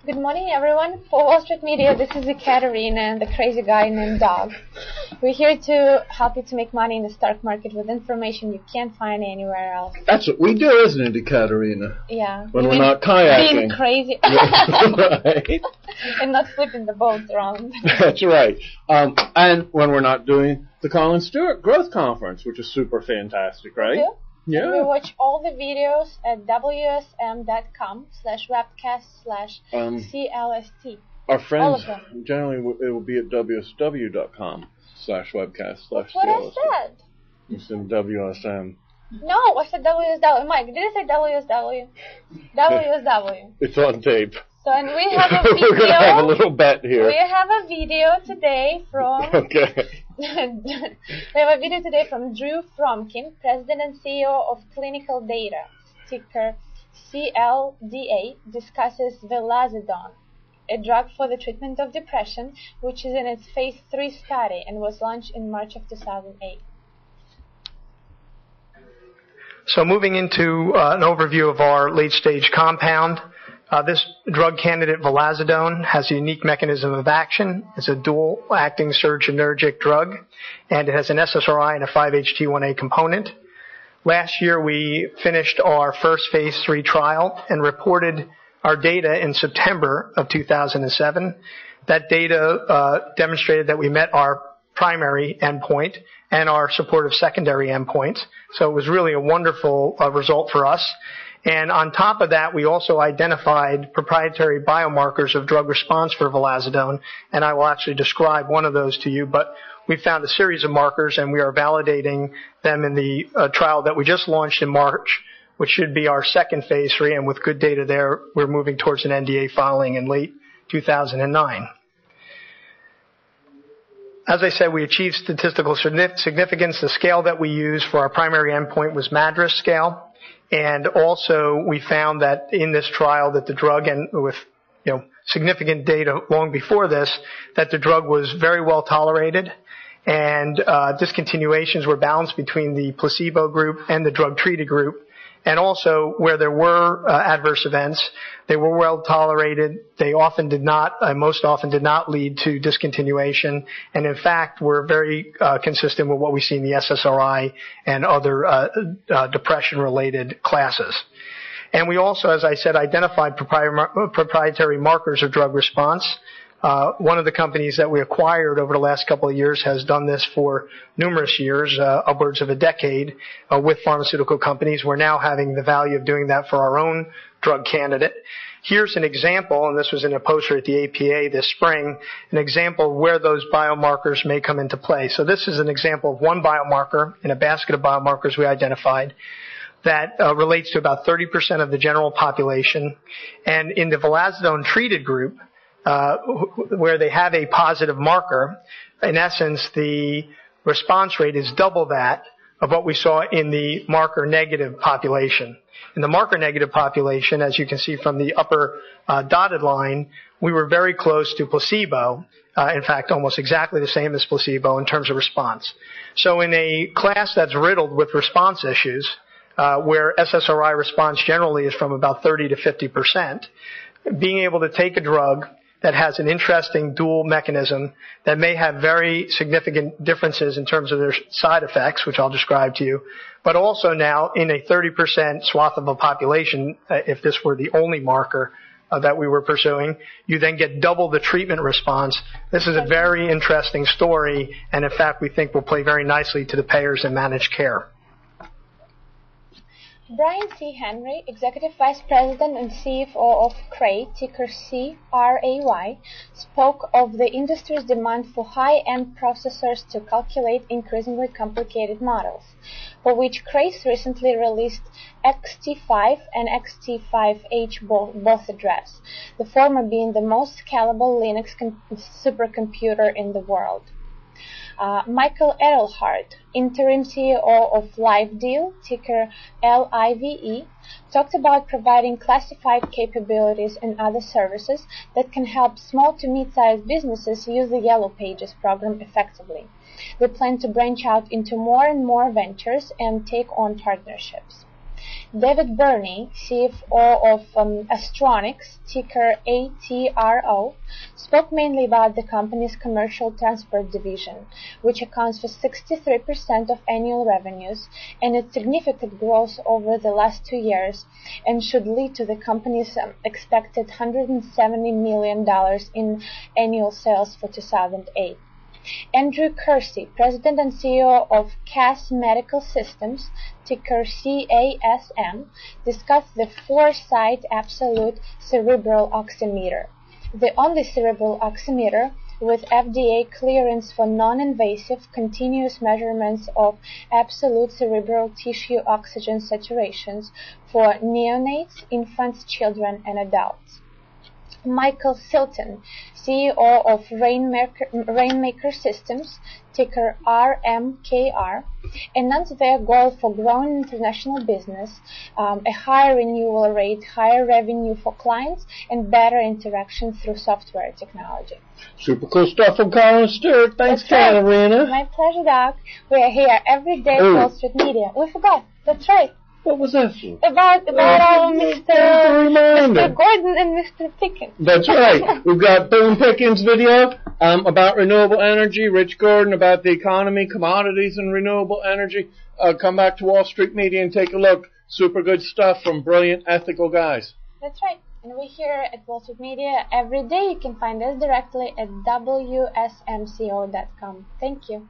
Good morning, everyone. For Wall Street Media, this is Ekaterina and the crazy guy named Dog. We're here to help you to make money in the stock market with information you can't find anywhere else. That's what we do, isn't it, Ekaterina? Yeah. When we're not kayaking. Being crazy. Right. And not flipping the boats around. That's right. And when we're not doing the Colin Stewart Growth Conference, which is super fantastic, right? Yeah. Yeah. And we watch all the videos at wsm.com/webcast/CLST. Our friends, all of them. generally, it will be at wsw.com/webcast/CLST. That's what I said. You said WSM. No, I said WSW. Mike, did I say WSW? WSW. It's on tape. So, and we have a video. We're going to have a little bet here. We have a video today from... Okay. We have a video today from Drew Fromkin, President and CEO of Clinical Data, ticker CLDA, discusses Velazidone, a drug for the treatment of depression, which is in its phase 3 study and was launched in March of 2008. So moving into an overview of our late-stage compound, this drug candidate, Velazidone, has a unique mechanism of action. It's a dual-acting serotonergic drug, and it has an SSRI and a 5-HT1A component. Last year, we finished our first phase 3 trial and reported our data in September of 2007. That data demonstrated that we met our primary endpoint and our supportive secondary endpoints. So it was really a wonderful result for us. And on top of that, we also identified proprietary biomarkers of drug response for Velazidone, and I will actually describe one of those to you. But we found a series of markers, and we are validating them in the trial that we just launched in March, which should be our second phase 3, and with good data there, we're moving towards an NDA filing in late 2009. As I said, we achieved statistical significance. The scale that we used for our primary endpoint was MADRS scale. And also, we found that in this trial that the drug, and with significant data long before this, that the drug was very well tolerated, and discontinuations were balanced between the placebo group and the drug-treated group. And also, where there were adverse events, they were well tolerated. They often did not, most often did not lead to discontinuation, and in fact were very consistent with what we see in the SSRI and other depression-related classes. And we also, as I said, identified proprietary markers of drug response. One of the companies that we acquired over the last couple of years has done this for numerous years, upwards of a decade, with pharmaceutical companies. We're now having the value of doing that for our own drug candidate. Here's an example, and this was in a poster at the APA this spring, an example of where those biomarkers may come into play. So this is an example of one biomarker in a basket of biomarkers we identified that relates to about 30% of the general population. And in the Velazidone treated group, where they have a positive marker, in essence, the response rate is double that of what we saw in the marker-negative population. In the marker-negative population, as you can see from the upper dotted line, we were very close to placebo, in fact, almost exactly the same as placebo in terms of response. So in a class that's riddled with response issues, where SSRI response generally is from about 30 to 50%, being able to take a drug that has an interesting dual mechanism that may have very significant differences in terms of their side effects, which I'll describe to you, but also now in a 30% swath of a population, if this were the only marker that we were pursuing, you then get double the treatment response. This is a very interesting story, and in fact we think will play very nicely to the payers in managed care. Brian C. Henry, Executive Vice President and CFO of Cray, ticker CRAY, spoke of the industry's demand for high-end processors to calculate increasingly complicated models, for which Cray's recently released XT5 and XT5H both address, the former being the most scalable Linux supercomputer in the world. Michael Edelhart, interim CEO of LiveDeal, ticker LIVE, talked about providing classified capabilities and other services that can help small to mid-sized businesses use the Yellow Pages program effectively. They plan to branch out into more and more ventures and take on partnerships. David Burney, CFO of Astronics, ticker ATRO, spoke mainly about the company's commercial transport division, which accounts for 63% of annual revenues, and its significant growth over the last 2 years, and should lead to the company's expected $170 million in annual sales for 2008. Andrew Kersey, President and CEO of CAS Medical Systems, ticker CASM, discussed the Foresight Absolute Cerebral Oximeter, the only cerebral oximeter with FDA clearance for non-invasive continuous measurements of absolute cerebral tissue oxygen saturations for neonates, infants, children, and adults. Michael Silton, CEO of Rainmaker Systems, ticker RMKR, announced their goal for growing international business, a higher renewal rate, higher revenue for clients, and better interaction through software technology. Super cool stuff from Colin Stewart. Thanks, Katarina. My pleasure, Doc. We are here every day at Wall Street Media. We forgot. That's right. What was that for? About our Mr. Gordon and Mr. Pickens. That's right. We've got Boone Pickens' video about renewable energy, Rich Gordon about the economy, commodities, and renewable energy. Come back to Wall Street Media and take a look. Super good stuff from brilliant, ethical guys. That's right. And we're here at Wall Street Media every day. You can find us directly at WSMCO.com. Thank you.